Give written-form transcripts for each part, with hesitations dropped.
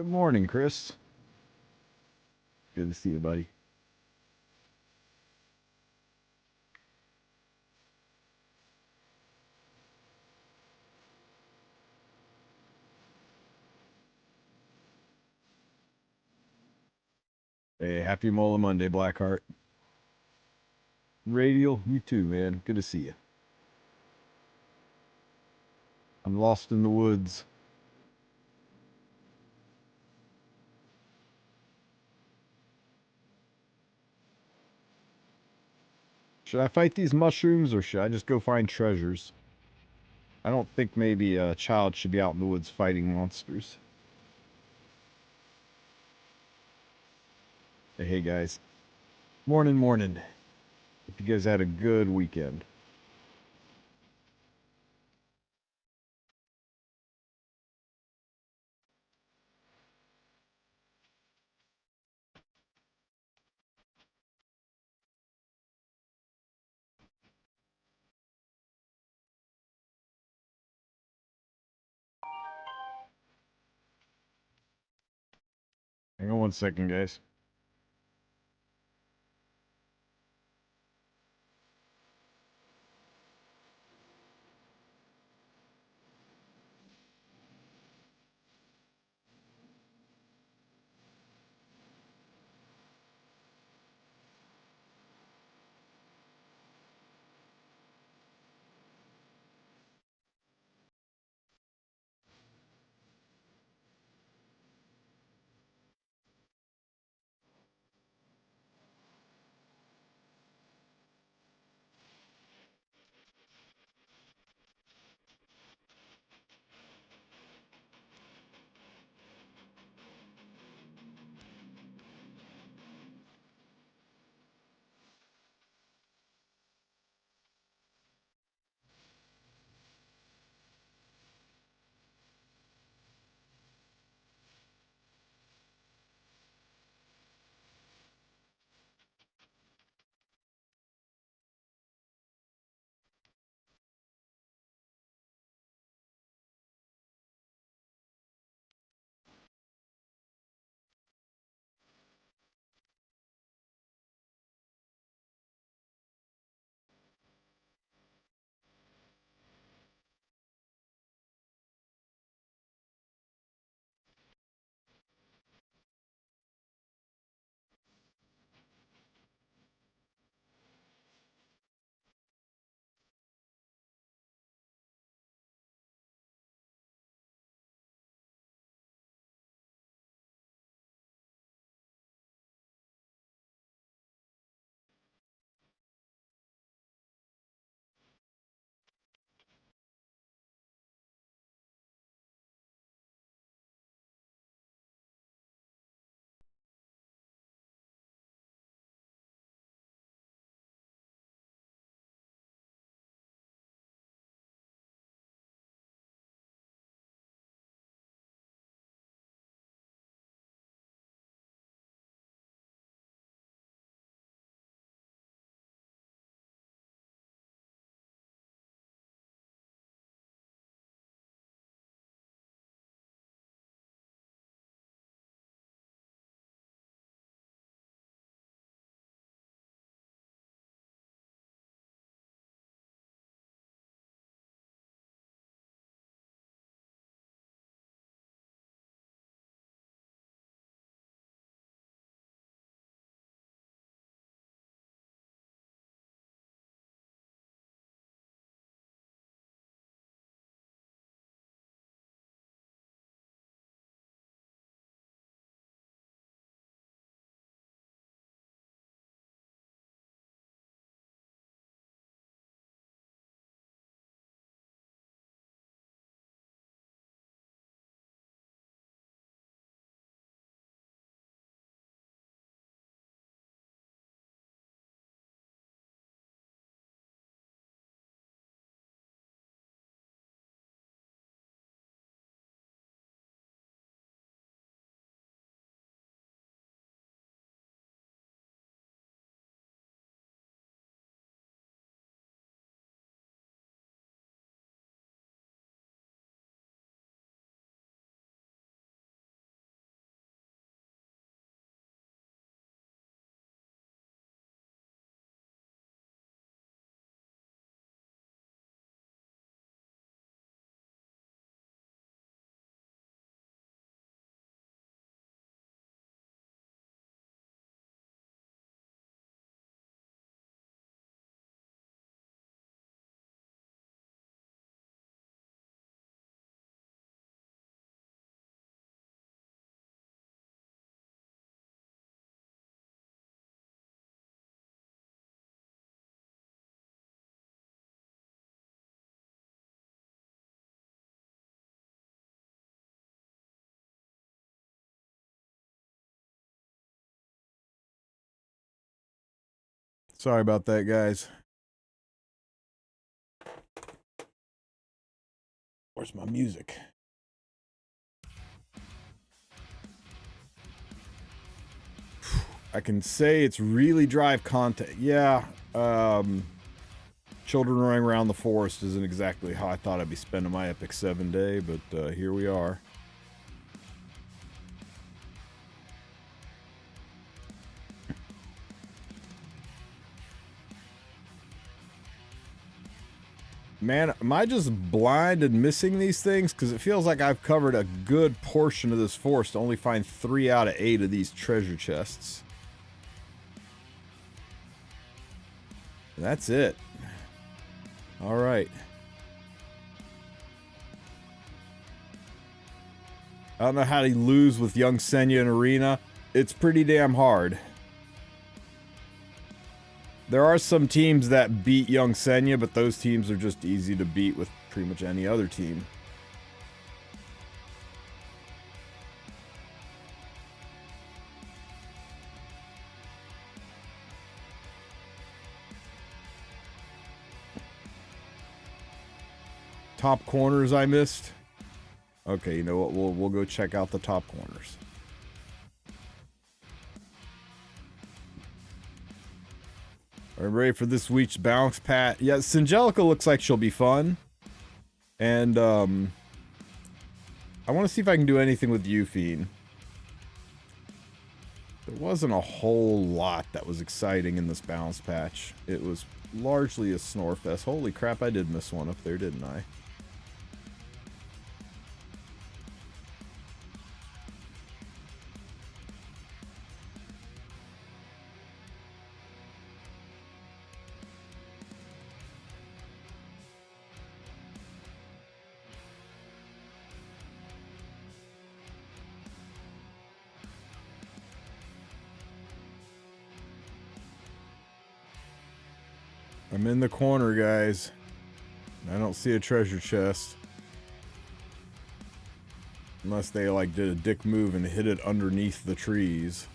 Good morning, Chris. Good to see you, buddy. Hey, happy Mola Monday, Blackheart. Radial, you too, man. Good to see you. I'm lost in the woods. Should I fight these mushrooms or should I just go find treasures? I don't think maybe a child should be out in the woods fighting monsters. Hey, guys. Morning, morning. Hope you guys had a good weekend. Hang on one second, guys. Sorry about that, guys. Where's my music? I can say it's really drive content. Yeah, children running around the forest isn't exactly how I thought I'd be spending my epic 7-day, but here we are. Man, am I just blind and missing these things? Because it feels like I've covered a good portion of this forest to only find 3 out of 8 of these treasure chests. That's it. All right. I don't know how to lose with young Senya in Arena. It's pretty damn hard. There are some teams that beat young Senya, but those teams are just easy to beat with pretty much any other team. Top corners I missed. Okay, you know what? We'll go check out the top corners. Are we ready for this week's bounce pat? Yeah, Singelica looks like she'll be fun. And I want to see if I can do anything with Euphine. There wasn't a whole lot that was exciting in this bounce patch. It was largely a snore fest. Holy crap, I did miss one up there, didn't I? I'm in the corner, guys. I don't see a treasure chest. Unless they, like, did a dick move and hit it underneath the trees.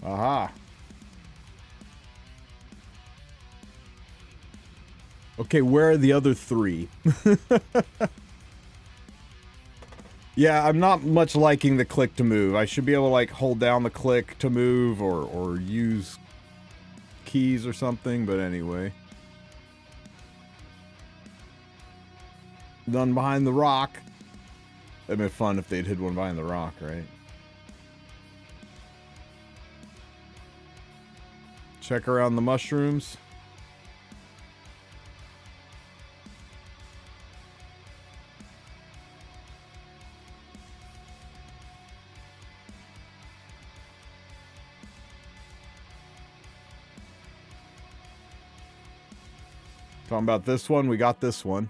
Aha. Okay, where are the other 3? Yeah, I'm not much liking the click to move. I should be able to, like, hold down the click to move or use keys or something, but anyway. None behind the rock. That'd been fun if they'd hid one behind the rock, right? Check around the mushrooms. Talking about this one, we got this one.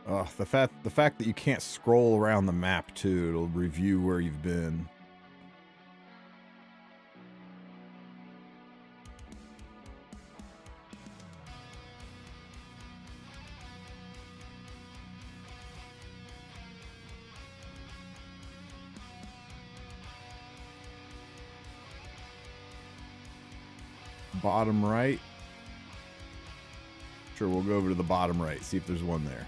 Oh, the fact that you can't scroll around the map too, it'll review where you've been. Bottom right. Sure, we'll go over to the bottom right, see if there's one there.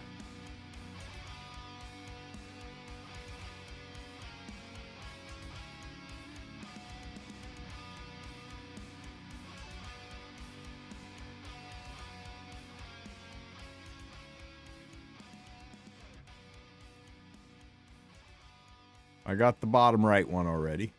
I got the bottom right one already.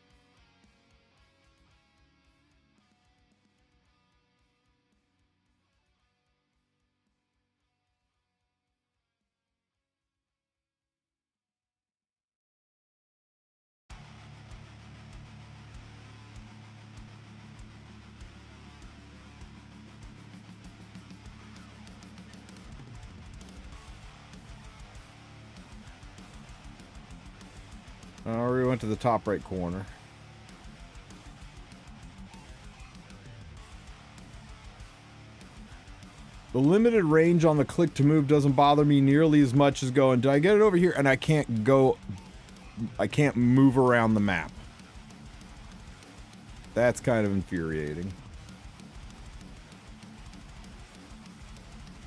We went to the top right corner. The limited range on the click to move doesn't bother me nearly as much as going, did I get it over here? And I can't go, I can't move around the map. That's kind of infuriating.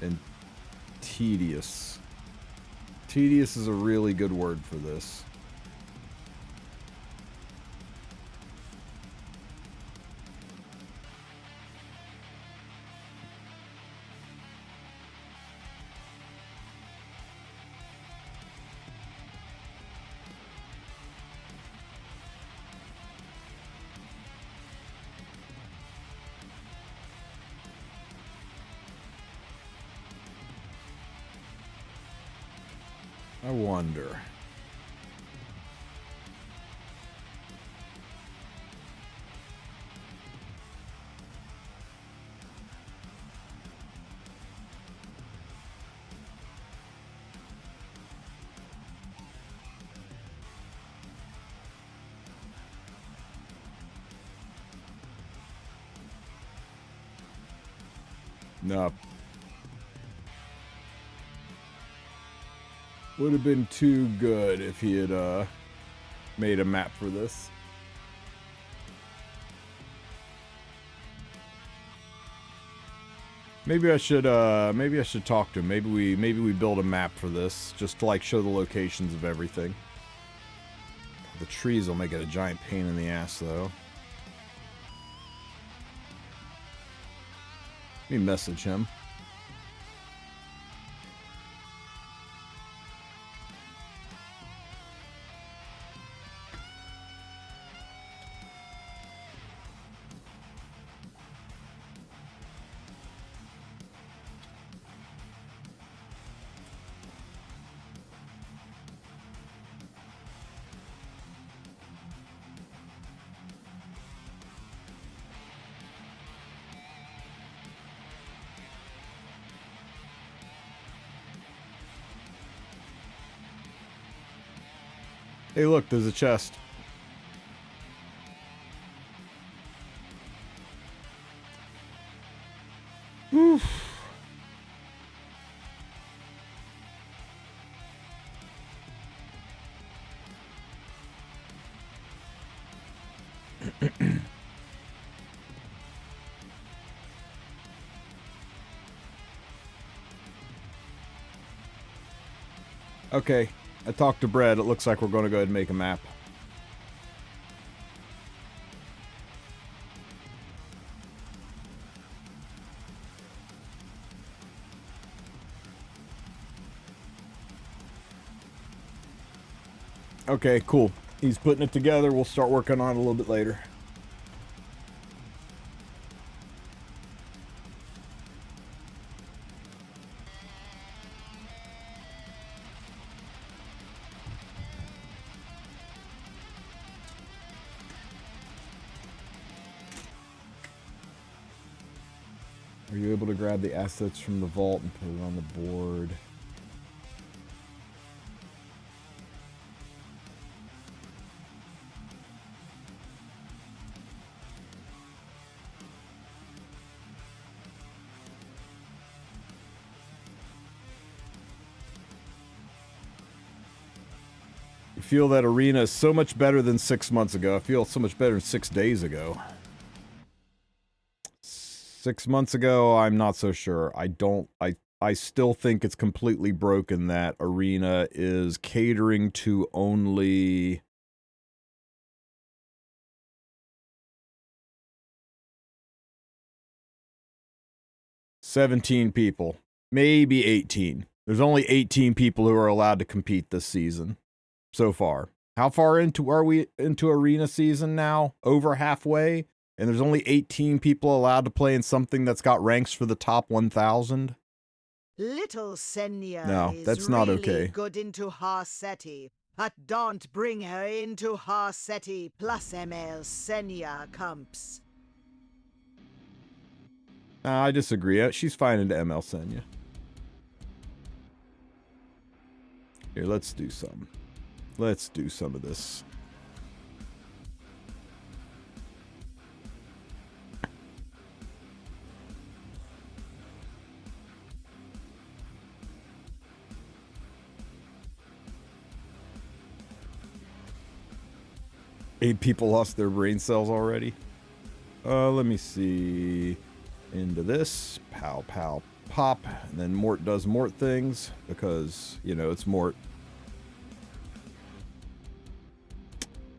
And tedious. Tedious is a really good word for this. I wonder. No. Would have been too good if he had made a map for this. Maybe I should talk to him. Maybe we build a map for this, just to like show the locations of everything. The trees will make it a giant pain in the ass though. Let me message him. Hey, look, there's a chest. Oof. Okay, I talked to Brett. It looks like we're going to go ahead and make a map. Okay, cool. He's putting it together. We'll start working on it a little bit later. Are you able to grab the assets from the vault and put it on the board? I feel that arena is so much better than 6 months ago. I feel so much better than 6 days ago. 6 months ago, I'm not so sure. I still think it's completely broken that arena is catering to only 17 people, maybe 18. There's only 18 people who are allowed to compete this season so far. How far into are we into arena season now? Over halfway? And there's only 18 people allowed to play in something that's got ranks for the top 1,000? Little Senya No, is that's really not okay. good into Harseti, but don't bring her into Harseti plus ML Senya comps. I disagree. She's fine into ML Senya. Here, let's do some. Let's do some of this. Eight people lost their brain cells already. Let me see. Into this. Pow, pow, pop. And then Mort does Mort things because, you know, it's Mort.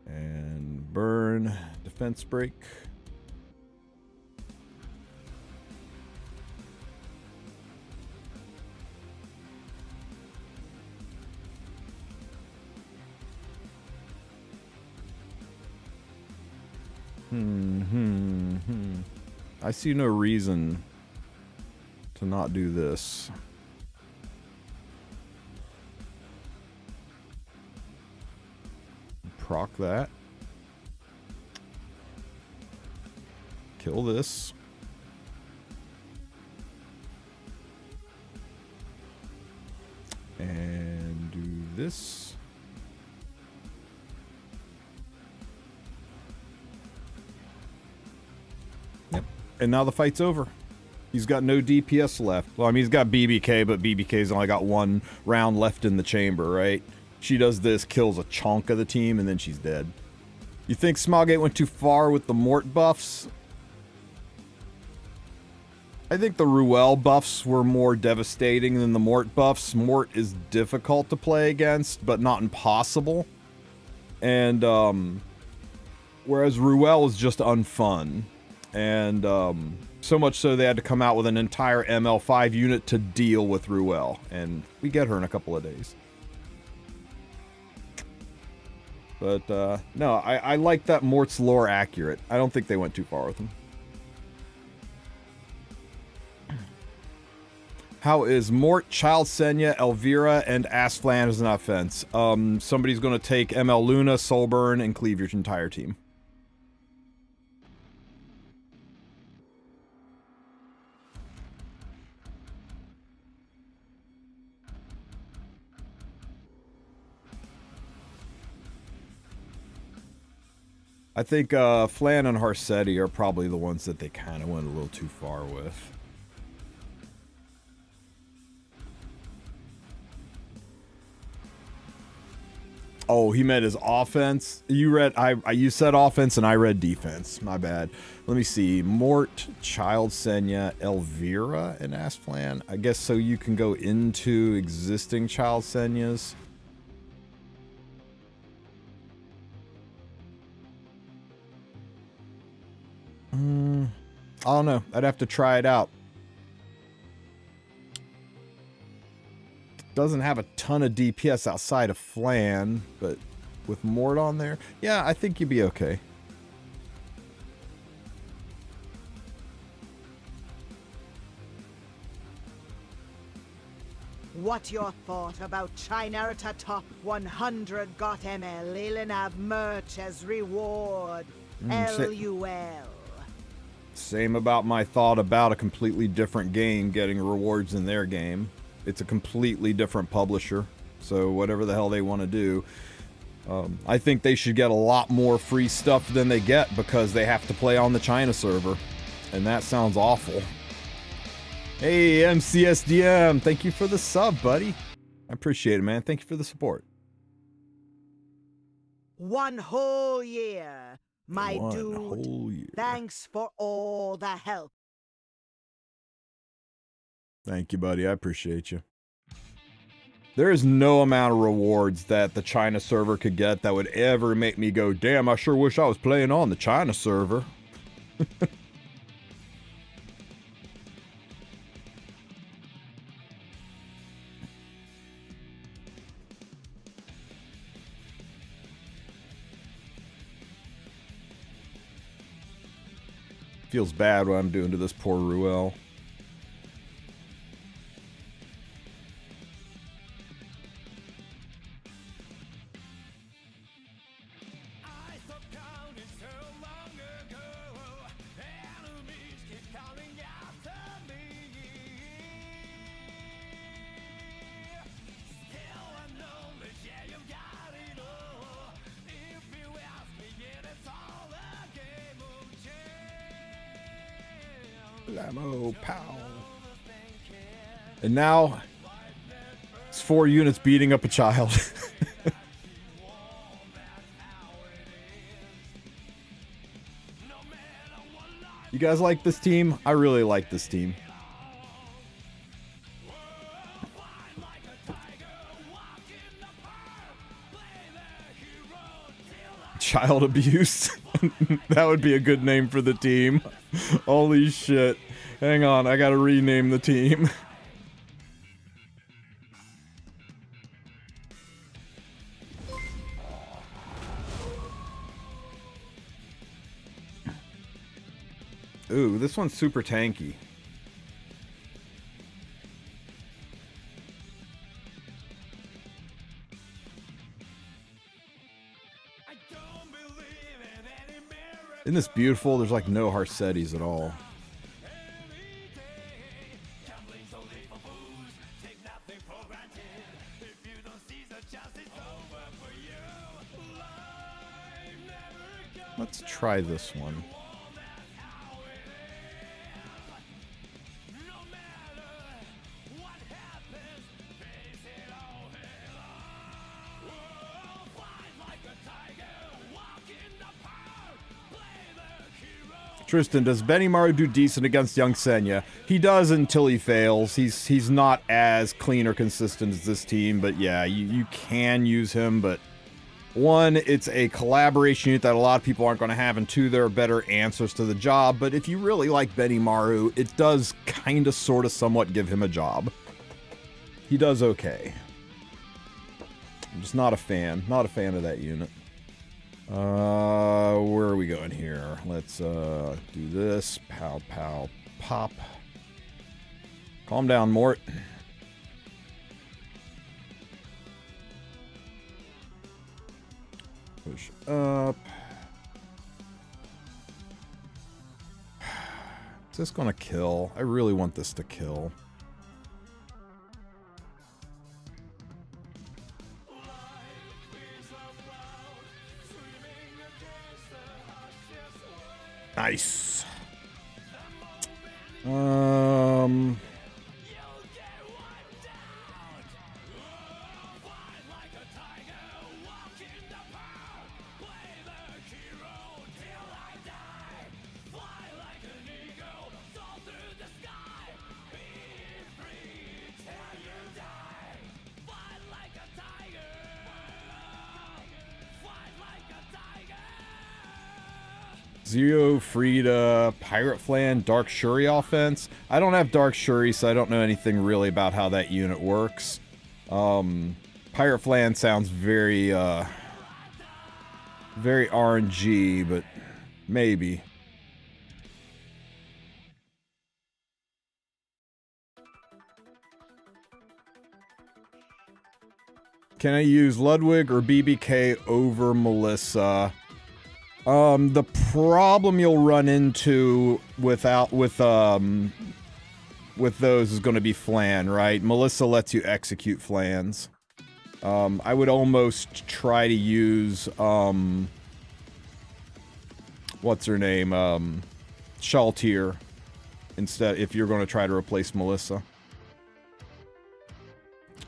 And burn. Defense break. I see no reason to not do this. Proc that. Kill this. And do this. Yep. And now the fight's over. He's got no DPS left. Well, I mean, he's got BBK, but BBK's only got one round left in the chamber, right? She does this, kills a chunk of the team, and then she's dead. You think Smogate went too far with the Mort buffs? I think the Ruel buffs were more devastating than the Mort buffs. Mort is difficult to play against, but not impossible. And, whereas Ruel is just unfun. And, so much so they had to come out with an entire ML5 unit to deal with Ruel. And we get her in a couple of days. But, no, I like that Mort's lore accurate. I don't think they went too far with him. How is Mort, Child Senya, Elvira, and Asflan as an offense? Somebody's going to take ML Luna, Soulburn, and cleave your entire team. I think Flan and Harsetti are probably the ones that they kind of went a little too far with. Oh, he meant his offense. You read you said offense and I read defense. My bad. Let me see. Mort, Child Senya, Elvira, and Asflan. I guess so you can go into existing Child Senyas. I don't know. I'd have to try it out. Doesn't have a ton of DPS outside of Flan, but with Mort on there, yeah, I think you'd be okay. What your thought about China to top 100 got ML Leilanav merch as reward? LUL. Same about my thought about a completely different game getting rewards in their game. It's a completely different publisher, so whatever the hell they want to do. I think they should get a lot more free stuff than they get because they have to play on the China server, and that sounds awful. Hey, MCSDM, thank you for the sub, buddy. I appreciate it, man. Thank you for the support. 1 whole year, my dude. 1 whole year. Thanks for all the help. Thank you, buddy. I appreciate you. There is no amount of rewards that the China server could get that would ever make me go, damn, I sure wish I was playing on the China server. Feels bad what I'm doing to this poor Ruel. Lamo, pow. And now it's 4 units beating up a child. You guys like this team? I really like this team. Child abuse. That would be a good name for the team. Holy shit. Hang on, I gotta rename the team. Ooh, this one's super tanky. Isn't this beautiful? There's like no Harsettis at all. Let's try this one. Tristen, does Benimaru do decent against young Senya? He does until he fails. He's not as clean or consistent as this team, but yeah, you can use him, but one, it's a collaboration unit that a lot of people aren't going to have, and two, there are better answers to the job, but if you really like Benimaru, it does kind of, sort of, somewhat give him a job. He does okay. I'm just not a fan. Not a fan of that unit. Where are we going here? Let's, do this. Pow, pow, pop. Calm down, Mort. Push up. Is this gonna kill? I really want this to kill. Nice. Zero, Frida, Pirate Flan, Dark Shuri offense. I don't have Dark Shuri, so I don't know anything really about how that unit works. Pirate Flan sounds very, very RNG, but maybe. Can I use Ludwig or BBK over Melissa? The problem you'll run into with those is going to be Flan, right? Melissa lets you execute Flans. I would almost try to use, what's her name? Shaltier instead, if you're going to try to replace Melissa.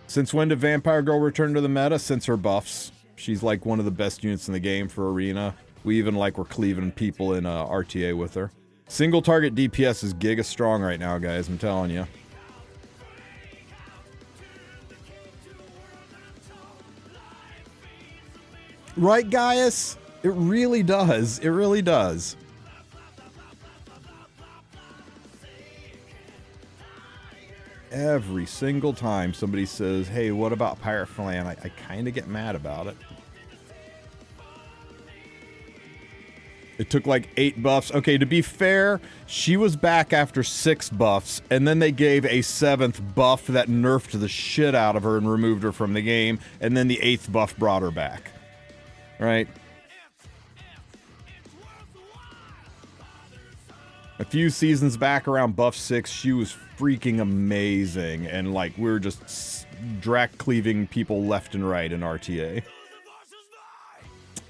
Since when did Vampire Girl return to the meta? Since her buffs. She's like one of the best units in the game for Arena. We even like we're cleaving people in RTA with her. Single target DPS is giga strong right now, guys. I'm telling you. Right, Gaius? It really does. It really does. Every single time somebody says, hey, what about Pirate Flan? I kind of get mad about it. It took like 8 buffs. Okay, to be fair, she was back after 6 buffs, and then they gave a 7th buff that nerfed the shit out of her and removed her from the game, and then the 8th buff brought her back. Right? A few seasons back around buff 6, she was freaking amazing, and like, we were just drac cleaving people left and right in RTA.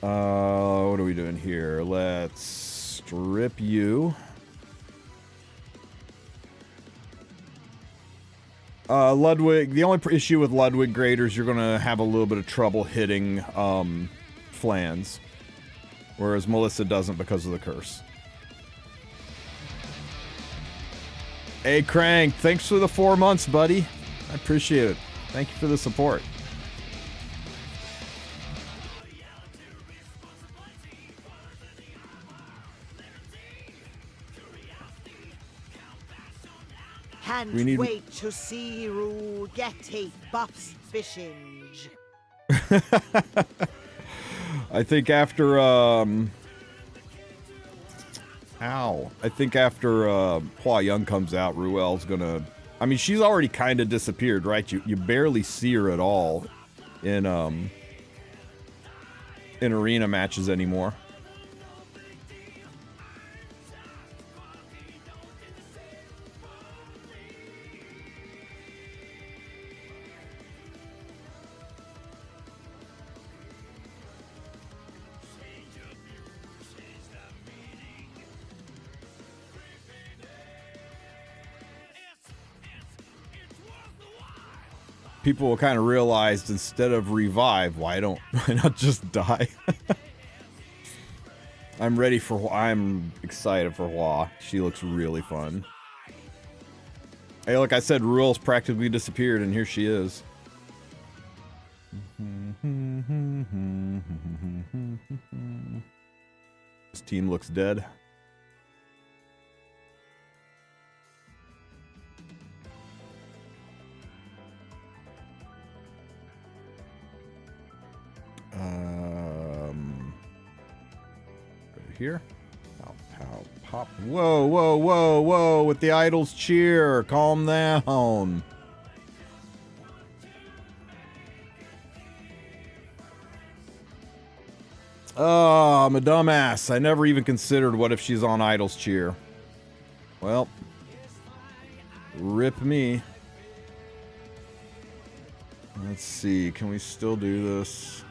What are we doing here? Let's strip you. Ludwig, the only issue with Ludwig graders, you're gonna have a little bit of trouble hitting, flans. Whereas Melissa doesn't because of the curse. Hey, Crank, thanks for the 4 months, buddy. I appreciate it. Thank you for the support. Can't wait to see Rule get a buffs fishing. I think after, I think after, Hua Young comes out, Ruel's gonna... I mean, she's already kind of disappeared, right? You barely see her at all in arena matches anymore. People will kind of realize instead of revive, why not just die? I'm excited for Hua. She looks really fun. Hey, look, I said Ruel's practically disappeared, and here she is. This team looks dead. Over here. Pow, pow, pop. Whoa, whoa, whoa, whoa, with the idols cheer. Calm down. Oh, I'm a dumbass. I never even considered what if she's on idols cheer. Well, rip me. Let's see, can we still do this?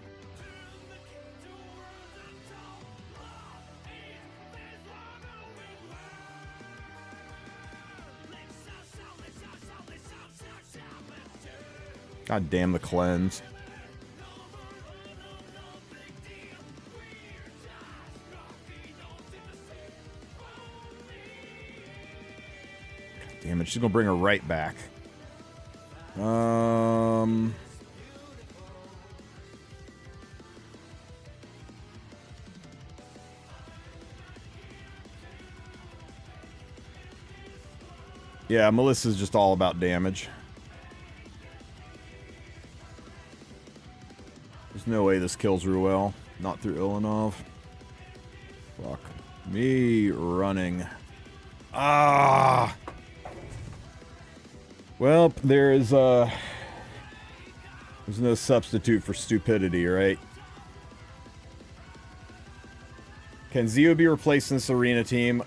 God damn the cleanse. God damn it, she's gonna bring her right back. Yeah, Melissa's just all about damage. There's no way this kills Ruel. Not through Ilanov. Fuck me running. Ah! Well, there's no substitute for stupidity, right? Can Zio be replaced in this arena team?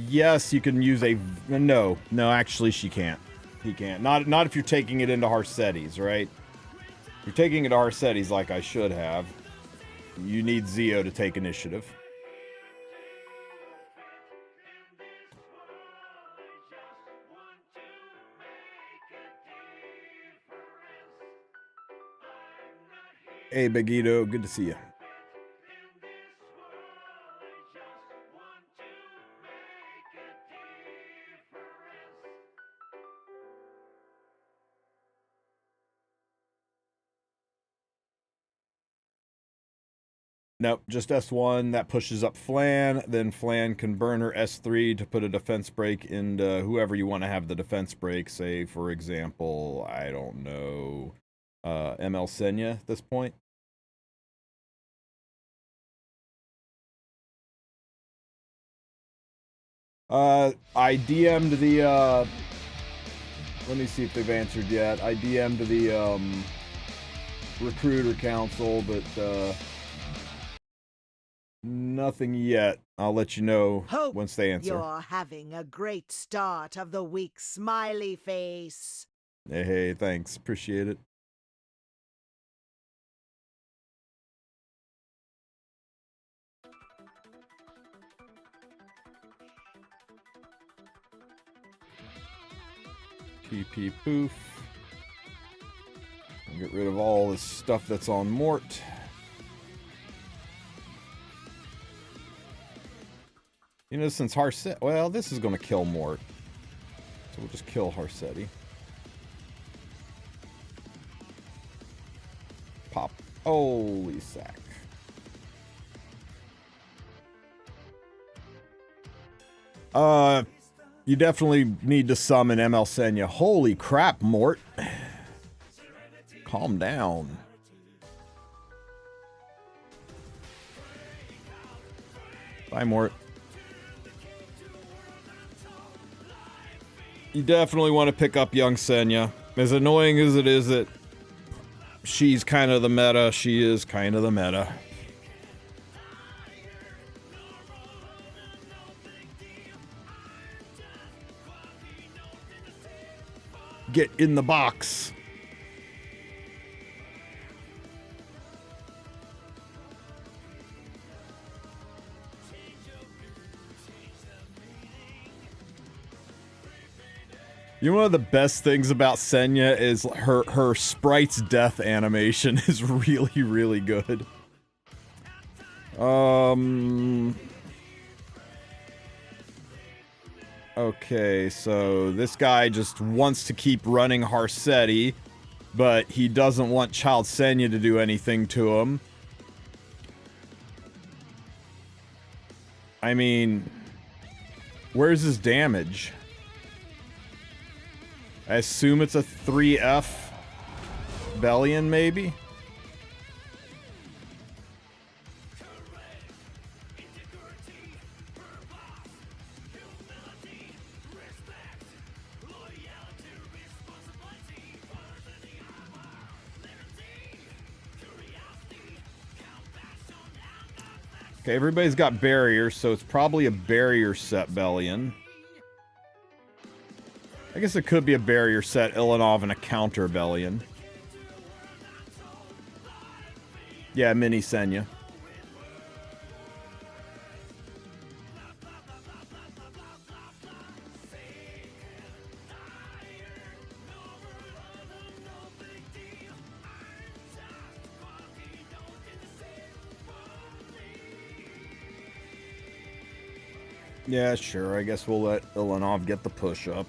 Yes, you can use a... No, actually she can't. He can't. Not if you're taking it into Harsetti's, right? If you're taking it to Harsetti's like I should have, you need Zio to take initiative. Hey, Big Ito, good to see you. Nope, just S1, that pushes up Flan, then Flan can burn her S3 to put a defense break into whoever you want to have the defense break, say, for example, I don't know, ML Senya at this point. I DM'd the, let me see if they've answered yet. I DM'd the, recruiter council, but, nothing yet. I'll let you know Hope once they answer. you're having a great start of the week, smiley face. Hey, thanks. Appreciate it. PP poof. Get rid of all this stuff that's on Mort. You know, since Harsetti... Well, this is going to kill Mort. So we'll just kill Harsetti. Pop. Holy sack. You definitely need to summon ML Senya. Holy crap, Mort. Calm down. Bye, Mort. You definitely want to pick up young Senya. As annoying as it is that she's kind of the meta, she is kind of the meta. Get in the box. You know, one of the best things about Senya is her sprite's death animation is really, really good. Okay, so this guy just wants to keep running Harsetti, but he doesn't want Child Senya to do anything to him. I mean, where's his damage? I assume it's a 3F Bellion, maybe? Okay, everybody's got barriers, so it's probably a barrier set Bellion. I guess it could be a barrier set Ilanov and a counter Bellion. Yeah, mini Senya. Yeah, sure. I guess we'll let Ilanov get the push up.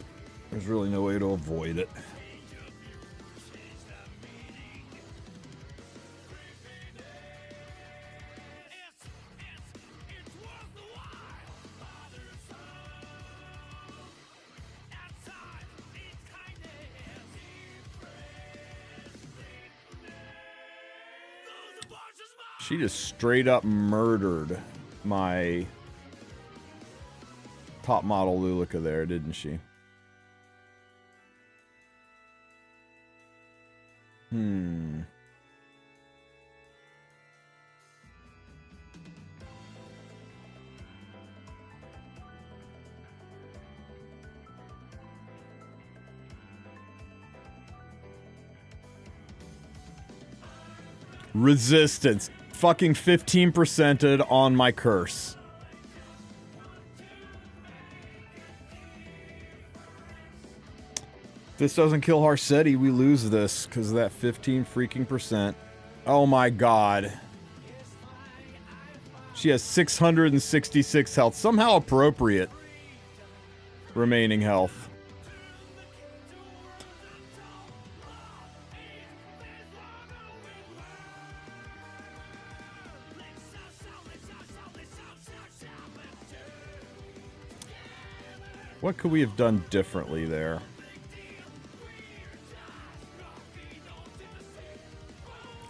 There's really no way to avoid it. She just straight up murdered my top model Lulika there, didn't she? Resistance. Fucking 15%ed on my curse. If this doesn't kill Harsetti, we lose this because of that 15 freaking percent. Oh my god. She has 666 health. Somehow appropriate remaining health. What could we have done differently there?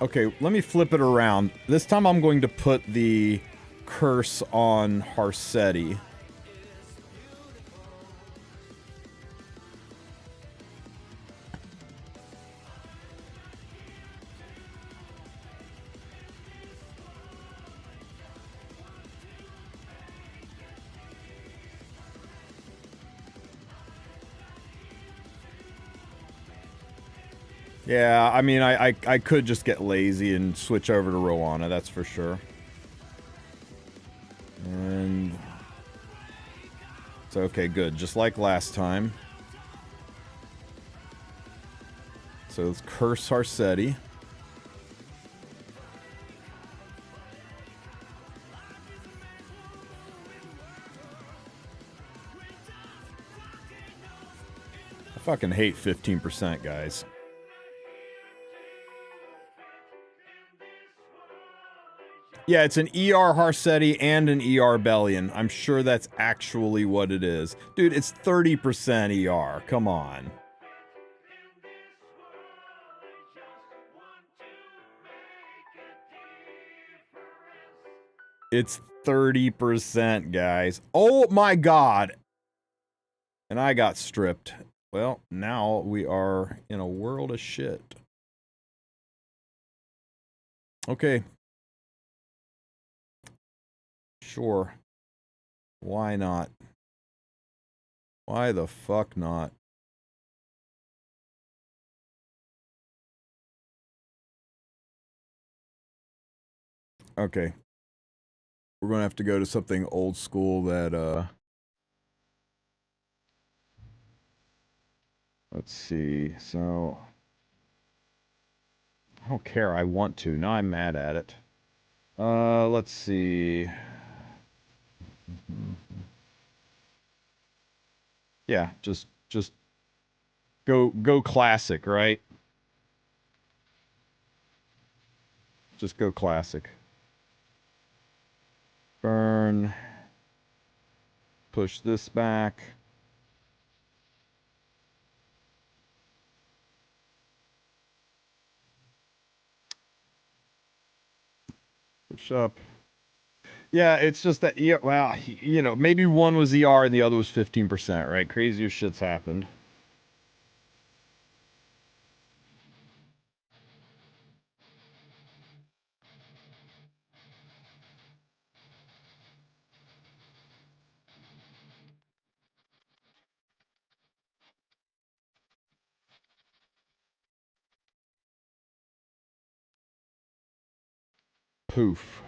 Okay, let me flip it around. This time I'm going to put the curse on Harsetti. Yeah, I mean, I could just get lazy and switch over to Rowana, that's for sure. And... so, okay, good. Just like last time. So let's curse Harsetti. I fucking hate 15%, guys. Yeah, it's an ER Harsetti and an ER Bellion. I'm sure that's actually what it is. Dude, it's 30% ER. Come on. It's 30%, guys. Oh my god. And I got stripped. Well, now we are in a world of shit. Okay. Sure. Why not? Why the fuck not? Okay. We're gonna have to go to something old school that, let's see, so... I don't care, I want to. Now I'm mad at it. Let's see... yeah, just go classic, right? Just go classic. Burn. Push this back. Push up. Yeah, it's just that, yeah, well, you know, maybe one was ER and the other was 15%, right? Crazier shit's happened. Poof.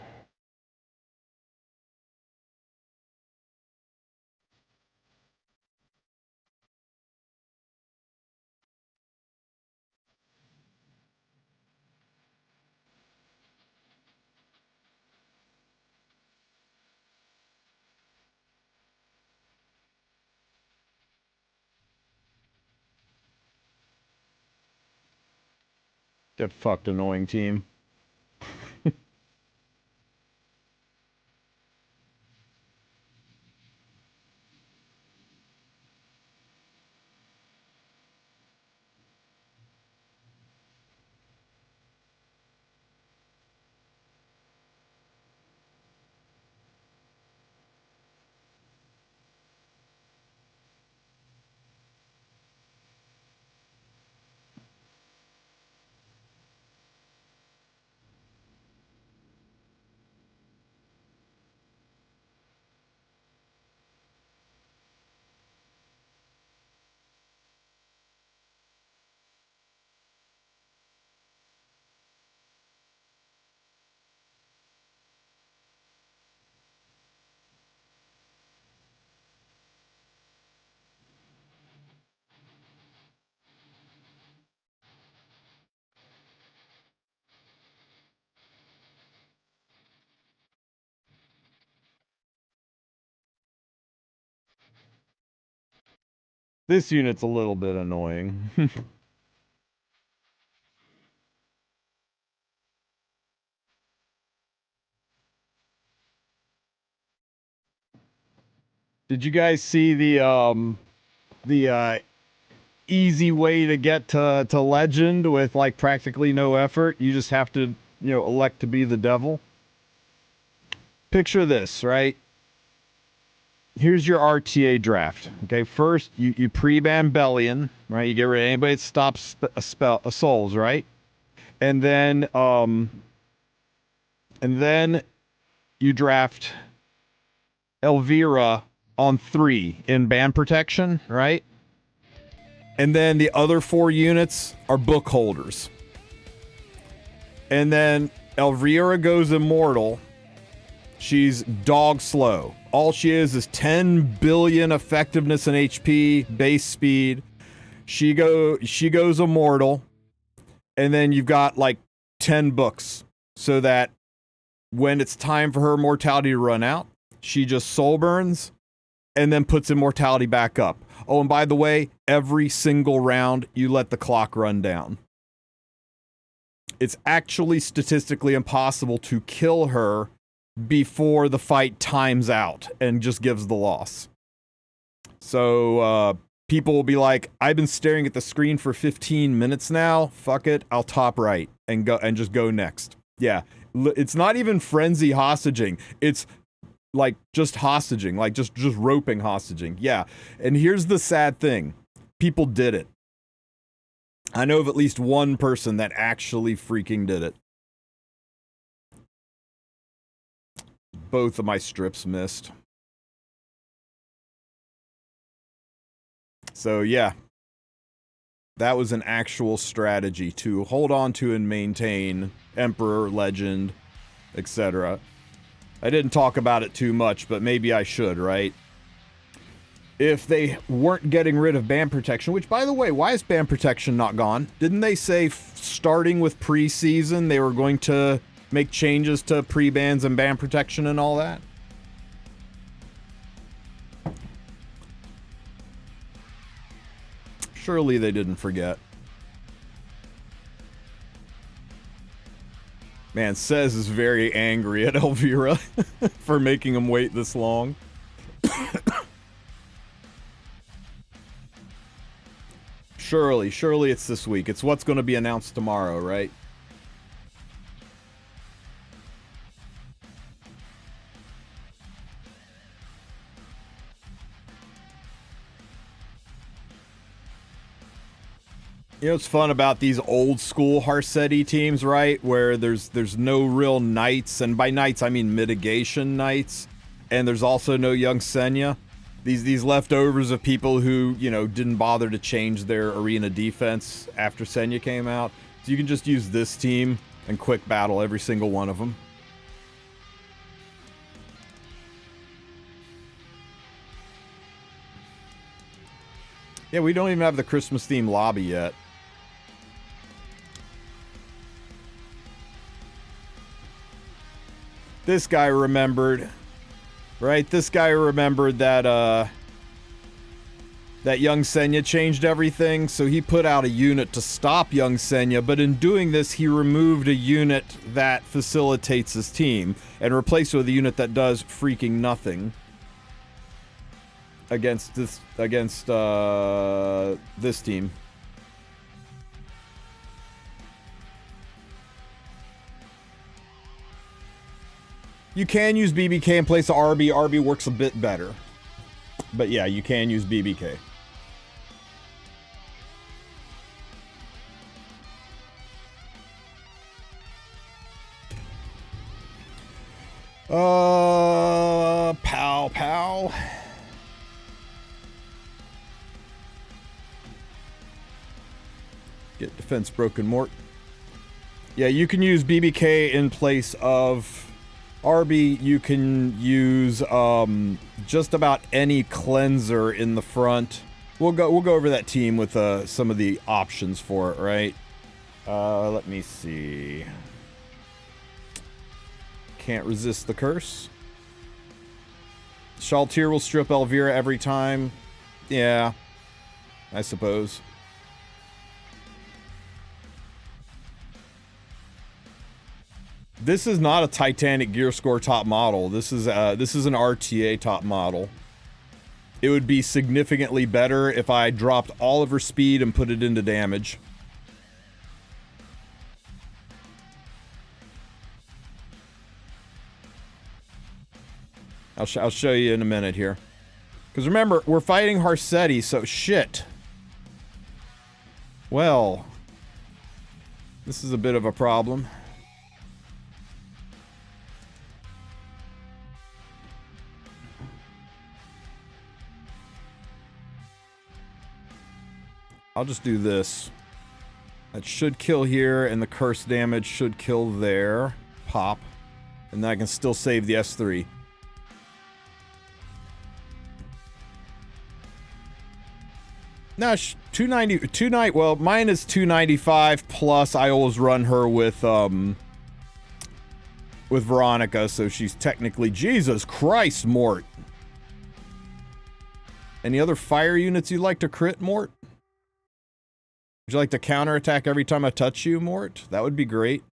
Get fucked, annoying team. This unit's a little bit annoying. Did you guys see the easy way to get to legend with like practically no effort? You just have to, you know, elect to be the devil. Picture this, right? Here's your RTA draft. Okay, first you pre-ban Bellion, right? You get rid of anybody that stops a souls, right? And then you draft Elvira on 3 in ban protection, right? And then the other 4 units are book holders. And then Elvira goes immortal. She's dog slow. All she is 10 billion effectiveness and HP, base speed. She goes immortal. And then you've got like 10 books. So that when it's time for her mortality to run out, she just soul burns and then puts immortality back up. Oh, and by the way, every single round, you let the clock run down. It's actually statistically impossible to kill her before the fight times out and just gives the loss. So, people will be like, I've been staring at the screen for 15 minutes now. Fuck it, I'll top right and just go next. Yeah, it's not even frenzy hostaging. It's like just hostaging, like just roping hostaging. Yeah. And here's the sad thing. People did it. I know of at least one person that actually freaking did it. Both of my strips missed. So yeah. That was an actual strategy to hold on to and maintain Emperor, Legend, etc. I didn't talk about it too much, but maybe I should, right? If they weren't getting rid of ban protection, which, by the way, why is ban protection not gone? Didn't they say starting with preseason they were going to make changes to pre-bans and ban protection and all that? Surely they didn't forget. Man, Sez is very angry at Elvira for making him wait this long. Surely it's this week. It's what's going to be announced tomorrow, right? You know what's fun about these old school Harsetti teams, right? Where there's no real knights, and by knights I mean mitigation knights, and there's also no young Senya. These leftovers of people who, you know, didn't bother to change their arena defense after Senya came out. So you can just use this team and quick battle every single one of them. Yeah, we don't even have the Christmas theme lobby yet. This guy remembered, right? This guy remembered that that young Senya changed everything, so he put out a unit to stop young Senya, but in doing this, he removed a unit that facilitates his team and replaced it with a unit that does freaking nothing against this team. You can use BBK in place of RB. RB works a bit better. But yeah, you can use BBK. Pow. Get defense broken, Mort. Yeah, you can use BBK in place of RB. You can use just about any cleanser in the front. We'll go over that team with some of the options for it, right? Let me see. Can't resist the curse. Shaltir will strip Elvira every time. Yeah, I suppose. This is not a Titanic gear score top model. This is an RTA top model. It would be significantly better if I dropped all of her speed and put it into damage. I'll show you in a minute here. Because remember, we're fighting Harsetti, so shit. Well, this is a bit of a problem. I'll just do this. That should kill here, and the curse damage should kill there. Pop. And then I can still save the S3. No, 290. Well, mine is 295 plus. I always run her with Veronica, so she's technically Jesus Christ, Mort. Any other fire units you'd like to crit, Mort? Would you like to counterattack every time I touch you, Mort? That would be great.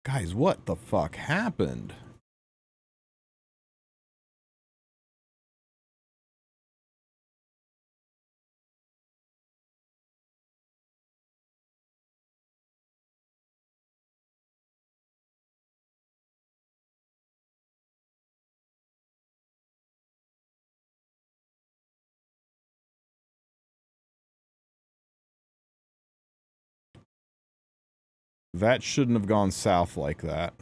Guys, what the fuck happened? That shouldn't have gone south like that.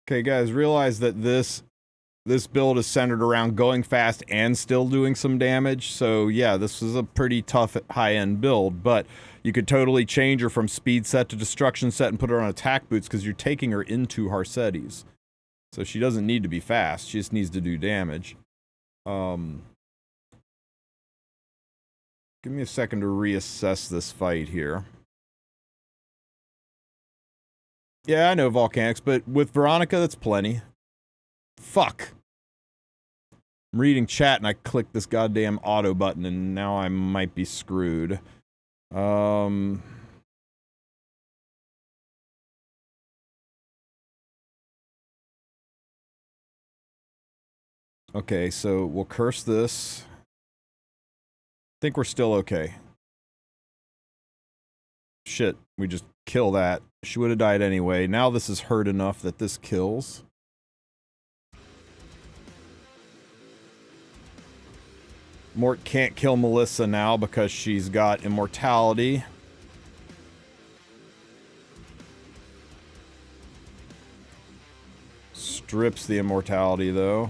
Okay, guys, realize that this build is centered around going fast and still doing some damage. So, yeah, this is a pretty tough high-end build, but you could totally change her from speed set to destruction set and put her on attack boots because you're taking her into Harsetes. So she doesn't need to be fast. She just needs to do damage. Give me a second to reassess this fight here. Yeah, I know volcanics, but with Veronica, that's plenty. Fuck. I'm reading chat and I clicked this goddamn auto button and now I might be screwed. Okay, so we'll curse this. I think we're still okay. Shit, we just kill that. She would have died anyway. Now this is hurt enough that this kills. Mort can't kill Melissa now because she's got immortality. Strips the immortality though.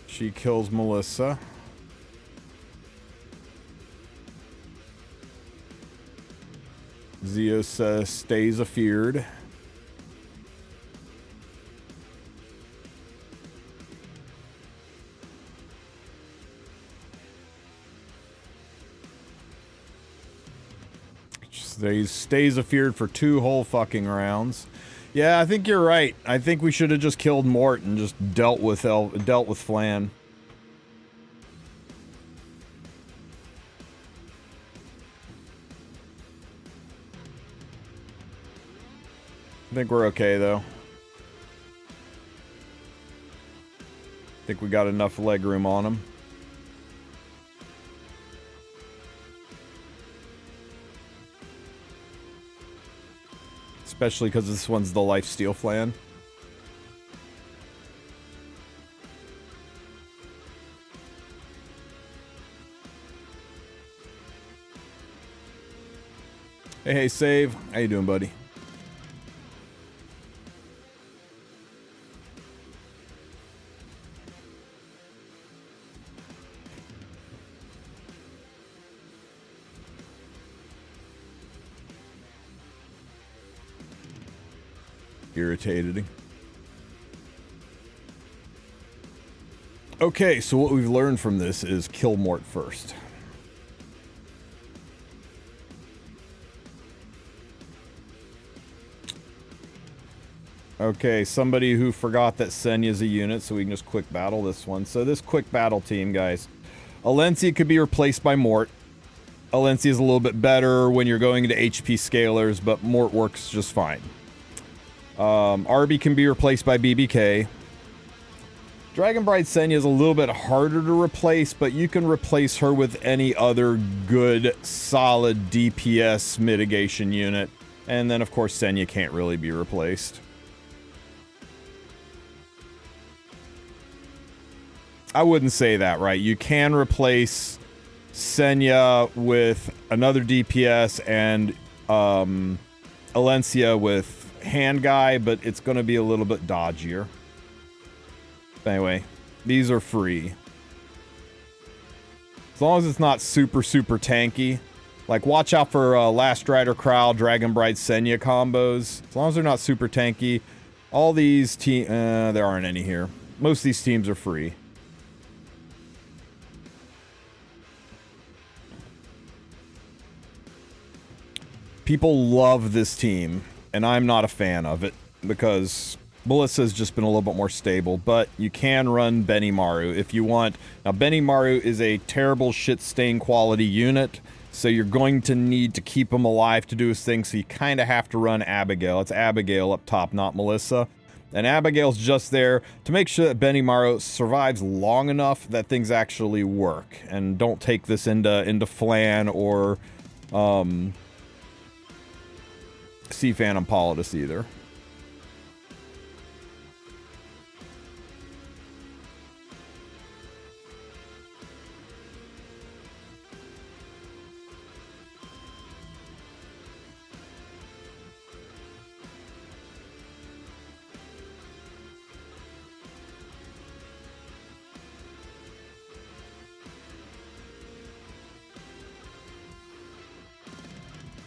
She kills Melissa. Zeus stays afeared. Stays afeared for 2 whole fucking rounds. Yeah, I think you're right. I think we should have just killed Mort and just dealt with Flan. I think we're okay though. I think we got enough leg room on him. Especially because this one's the lifesteal Flan. Hey, Save. How you doing, buddy? Irritated. Okay, so what we've learned from this is kill Mort first. Okay, somebody who forgot that Senya's a unit, so we can just quick battle this one. So this quick battle team, guys. Alencia could be replaced by Mort. Alencia is a little bit better when you're going into HP scalers, but Mort works just fine. Arby can be replaced by BBK. Dragon Bride Senya is a little bit harder to replace, but you can replace her with any other good, solid DPS mitigation unit. And then, of course, Senya can't really be replaced. I wouldn't say that, right? You can replace Senya with another DPS and Alencia with Hand Guy, but it's going to be a little bit dodgier. Anyway, these are free. As long as it's not super, super tanky. Like, watch out for Last Rider Crowd, Dragon Bride Senya combos. As long as they're not super tanky. All these teams... there aren't any here. Most of these teams are free. People love this team, and I'm not a fan of it, because Melissa's just been a little bit more stable, but you can run Benimaru if you want. Now, Benimaru is a terrible shit-stain quality unit, so you're going to need to keep him alive to do his thing, so you kind of have to run Abigail. It's Abigail up top, not Melissa. And Abigail's just there to make sure that Benimaru survives long enough that things actually work. And don't take this into Flan or Sea Phantom Politis either.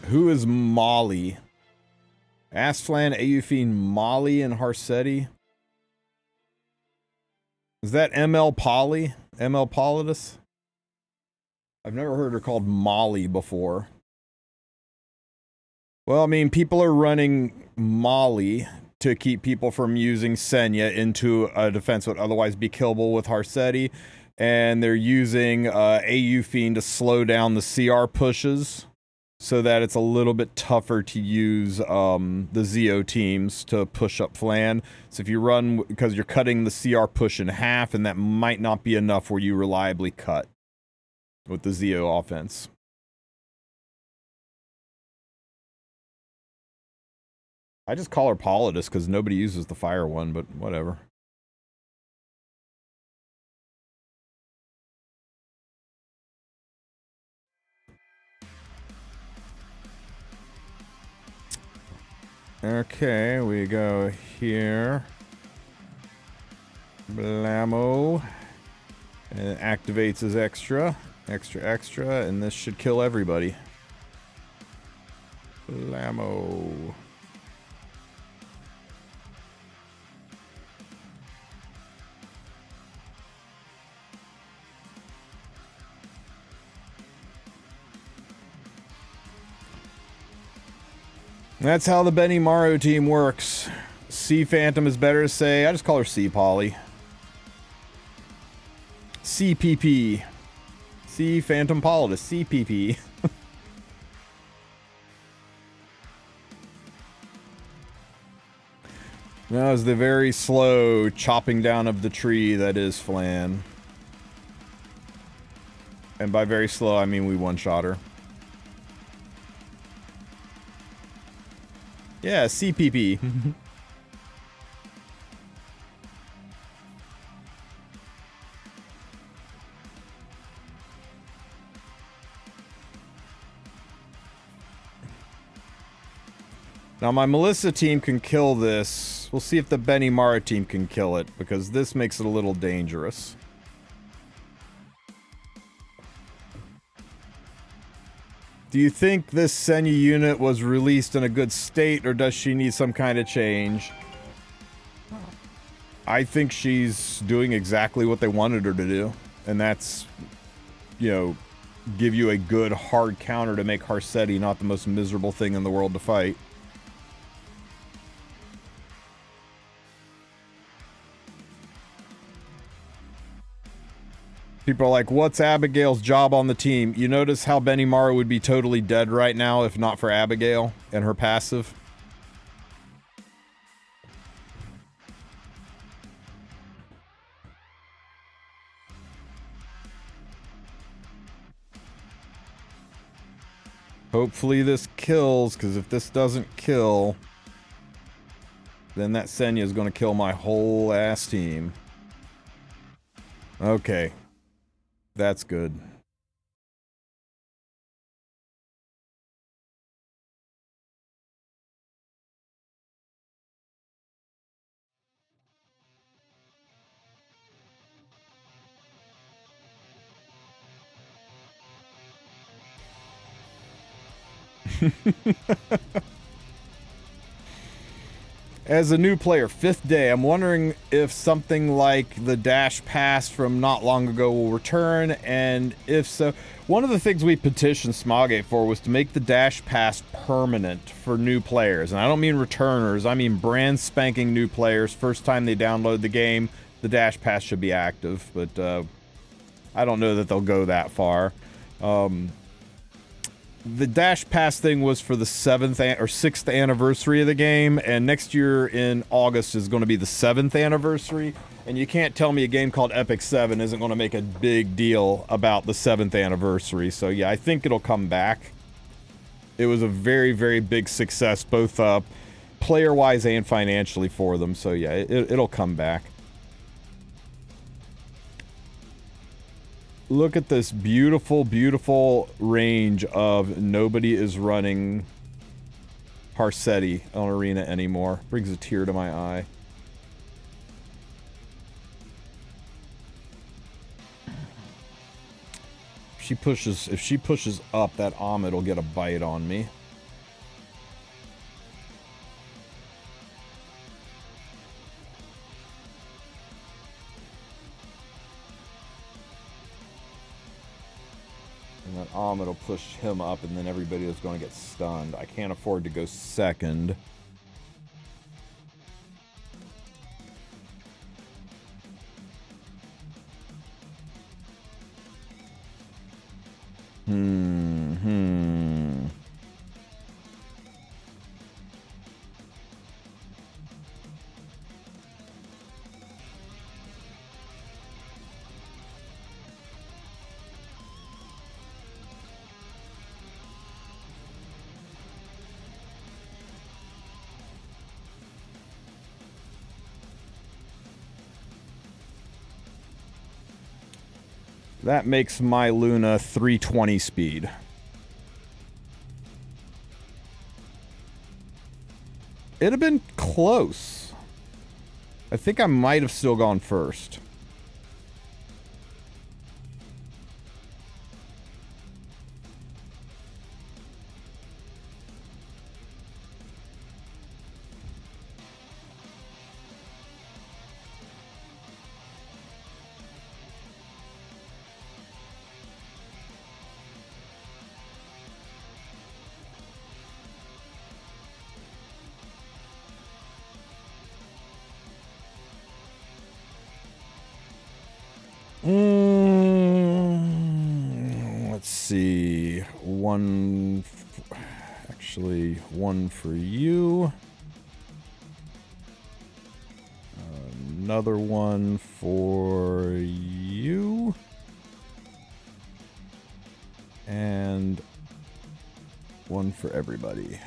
Who is Molly? Asflan, Aufine, Molly, and Harsetti? Is that ML Poly? ML Politis? I've never heard her called Molly before. Well, I mean, people are running Molly to keep people from using Senya into a defense that would otherwise be killable with Harsetti. And they're using Aufine to slow down the CR pushes, so that it's a little bit tougher to use the Zeo teams to push up Flan. So if you run, because you're cutting the CR push in half, and that might not be enough where you reliably cut with the Zeo offense. I just call her Politis because nobody uses the fire one, but whatever. Okay, we go here. Blammo. And it activates as extra. Extra, and this should kill everybody. Blammo. That's how the Benimaru team works. Sea Phantom is better to say. I just call her Sea Poly. CPP. Sea Phantom Politis. CPP. That was the very slow chopping down of the tree that is Flan. And by very slow, I mean we one-shot her. Yeah, CPP. Now my Melissa team can kill this. We'll see if the Benimaru team can kill it, because this makes it a little dangerous. Do you think this Senya unit was released in a good state, or does she need some kind of change? I think she's doing exactly what they wanted her to do. And that's, you know, give you a good hard counter to make Harsetti not the most miserable thing in the world to fight. People are like, what's Abigail's job on the team? You notice how Benimaru would be totally dead right now if not for Abigail and her passive? Hopefully this kills, because if this doesn't kill, then that Senya is going to kill my whole ass team. Okay. That's good. As a new player, 5th day, I'm wondering if something like the Dash Pass from not long ago will return, and if so, one of the things we petitioned Smogate for was to make the Dash Pass permanent for new players. And I don't mean returners, I mean brand spanking new players. First time they download the game, the Dash Pass should be active, but I don't know that they'll go that far. The Dash Pass thing was for the 7th or 6th anniversary of the game, and next year in August is going to be the 7th anniversary, and you can't tell me a game called Epic 7 isn't going to make a big deal about the 7th anniversary, so yeah, I think it'll come back. It was a very, very big success, both player-wise and financially for them, so yeah, it'll come back. Look at this beautiful, beautiful range of nobody is running Harsetti on Arena anymore. Brings a tear to my eye. If she pushes up, that Amit will get a bite on me. And then Amit will push him up, and then everybody is going to get stunned. I can't afford to go second. That makes my Luna 320 speed. It'd have been close. I think I might have still gone first. Let's see. Actually, one for you. Another one for you. And one for everybody.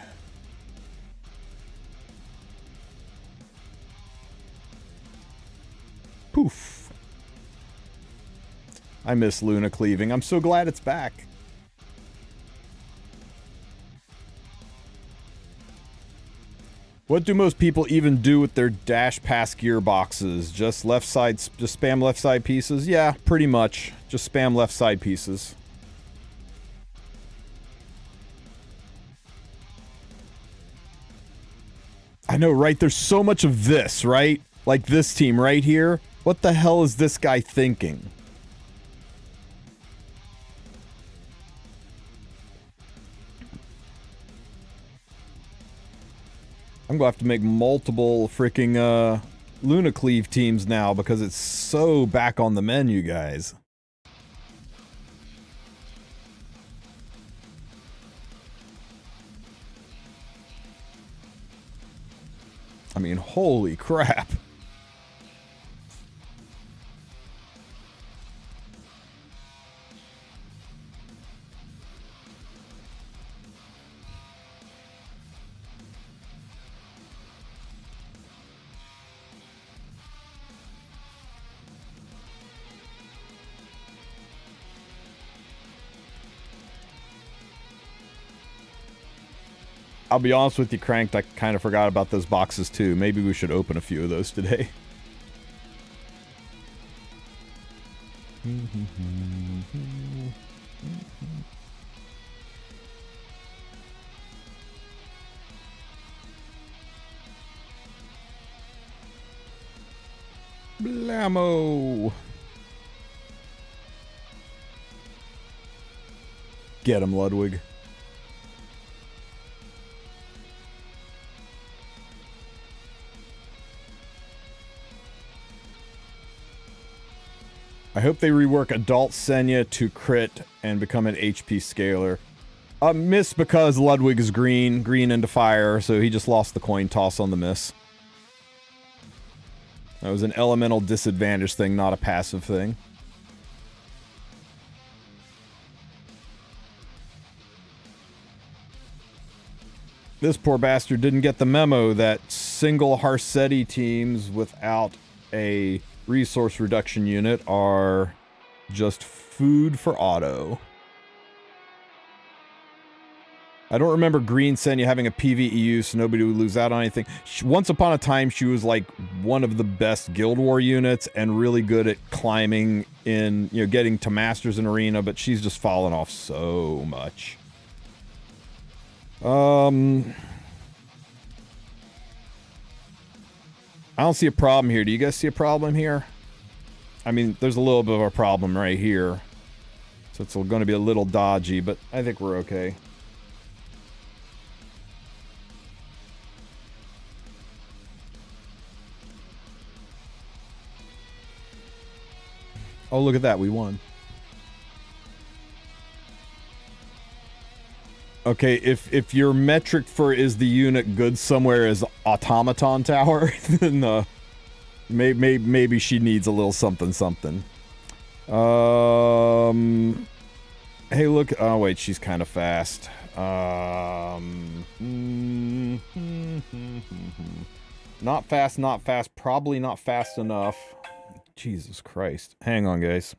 Poof. I miss Luna cleaving. I'm so glad it's back. What do most people even do with their Dash Pass gearboxes? Just left side, just spam left side pieces? Yeah, pretty much. Just spam left side pieces. I know, right? There's so much of this, right? Like this team right here. What the hell is this guy thinking? I'm gonna have to make multiple freaking Luna Cleave teams now because it's so back on the menu, guys. I mean, holy crap. I'll be honest with you, Cranked, I kind of forgot about those boxes too. Maybe we should open a few of those today. Blammo! Get him, Ludwig. I hope they rework Adult Senya to crit and become an HP scaler. Miss because Ludwig is green into fire, so he just lost the coin toss on the miss. That was an elemental disadvantage thing, not a passive thing. This poor bastard didn't get the memo that single Harsetti teams without a resource reduction unit are just food for auto. I don't remember Green Senya having a PvE, so nobody would lose out on anything. Once upon a time, she was like one of the best Guild War units and really good at climbing in, you know, getting to Masters in Arena, but she's just fallen off so much. I don't see a problem here. Do you guys see a problem here? I mean, there's a little bit of a problem right here. So it's going to be a little dodgy, but I think we're okay. Oh, look at that. We won. Okay, if your metric for is the unit good somewhere is Automaton Tower, then maybe she needs a little something. Hey, look. Oh, wait, she's kind of fast. Not fast. Probably not fast enough. Jesus Christ. Hang on, guys.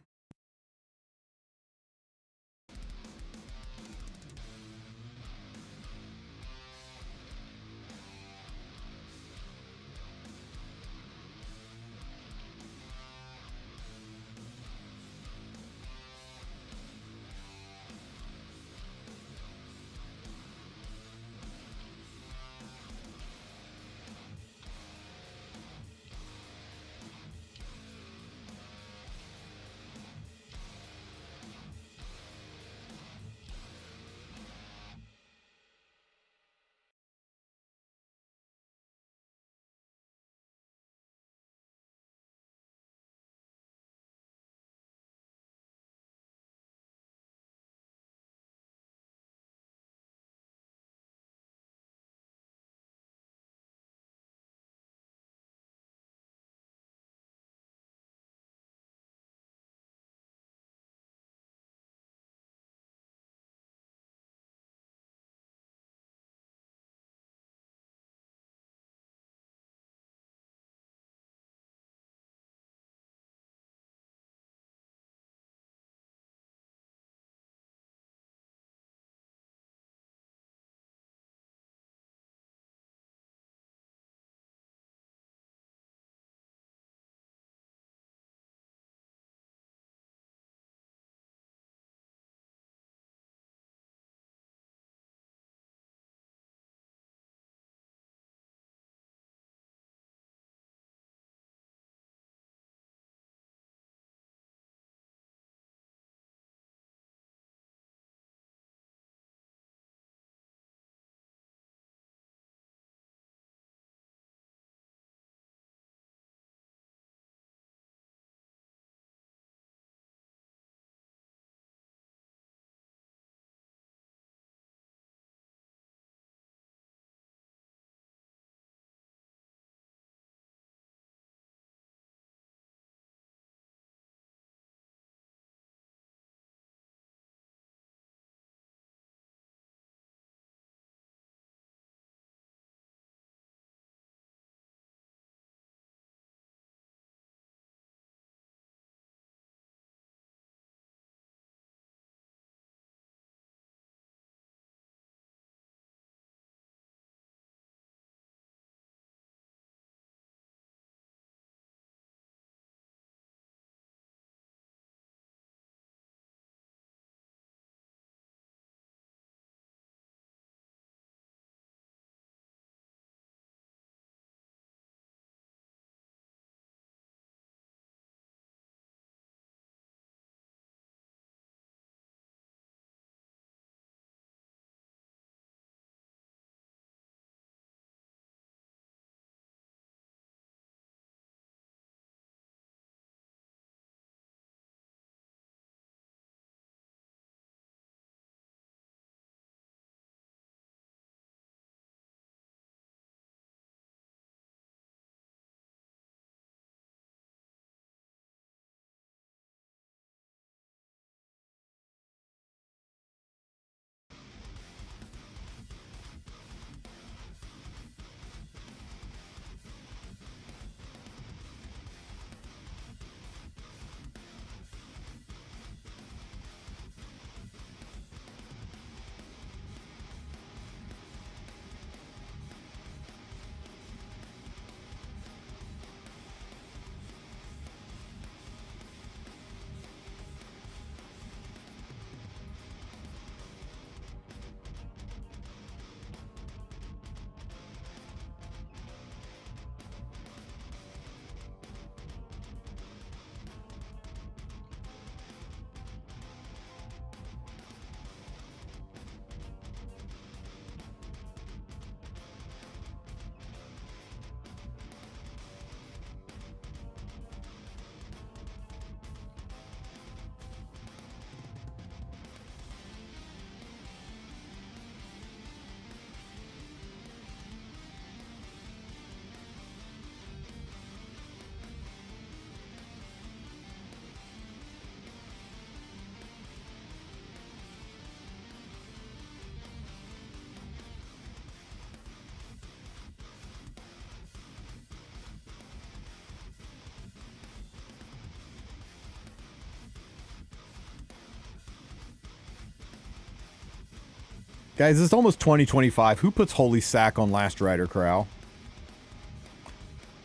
Guys, it's almost 2025. Who puts Holy Sack on Last Rider Crow?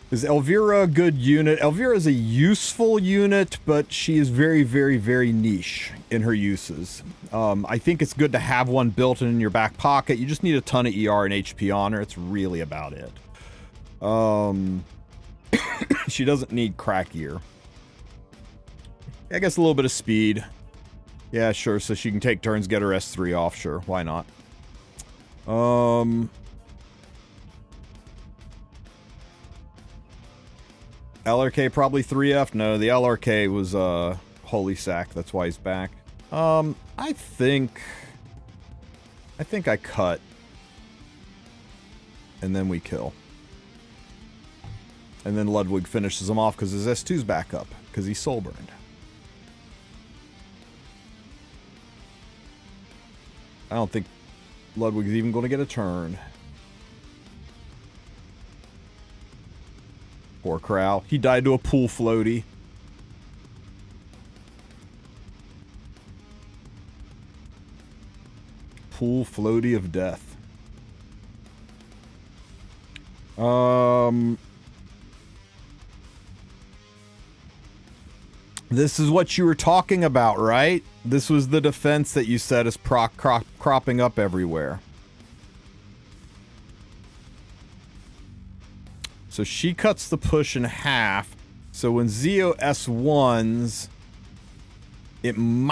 Is Elvira a good unit? Elvira is a useful unit, but she is very, very, very niche in her uses. I think it's good to have one built in your back pocket. You just need a ton of ER and HP on her. It's really about it. She doesn't need crack ear. I guess a little bit of speed. Yeah, sure. So she can take turns, get her S3 off. Sure, why not? LRK probably 3F. No, the LRK was Holy Sack. That's why he's back. I think I cut. And then we kill. And then Ludwig finishes him off because his S2's back up. Because he's soul burned. I don't think Ludwig's even going to get a turn. Poor Crow. He died to a pool floaty. Pool floaty of death. This is what you were talking about, right? This was the defense that you said is cropping up everywhere. So she cuts the push in half. So when Zeo S1s, it might